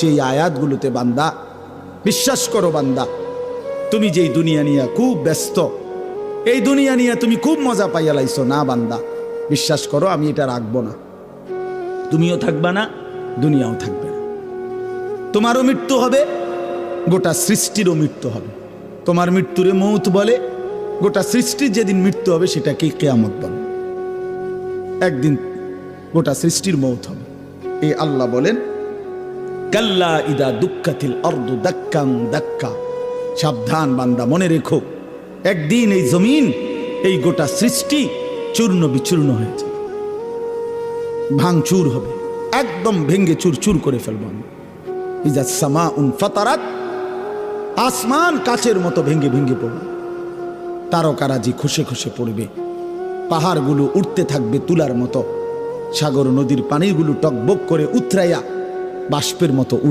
বলছি এই আয়াতগুলোতে, বান্দা বিশ্বাস করো বান্দা, তুমি যেই দুনিয়া নিয়ে খুব ব্যস্ত, এই দুনিয়া নিয়ে তুমি খুব মজা পাইয়া লাইছো না বান্দা, বিশ্বাস করো আমি এটা রাখবো না। তুমিও থাকবা না, দুনিয়াও থাকবে না। তোমারও মৃত্যু হবে, গোটা সৃষ্টিরও মৃত্যু হবে। তোমার মৃত্যুরে মৌত বলে, গোটা সৃষ্টির যেদিন মৃত্যু হবে সেটাকে কিয়ামত বলে। একদিন গোটা সৃষ্টির মৌত হবে। এই আল্লাহ বলেন, কাল্লা ইদা দুক্কাতিল আরদু দাক্কান দাক্কা, সাবধান বান্দা, মনে রেখো একদিন এই জমিন, এই গোটা সৃষ্টি চূর্ণ বিচূর্ণ হয়ে যাবে, ভাঙচুর হবে, একদম ভেঙ্গে চুরচুর করে ফেলবো আমি। ইজা সামাউন ফাতারাত, আসমান কাচের মতো ভেঙ্গে ভেঙ্গে পড়বে, তারকারাজি খসে খসে পড়বে, পাহাড়গুলো উঠতে থাকবে তুলার মতো, সাগর নদীর পানিগুলো টকবক করে উতরাইয়া বাষ্পের মতো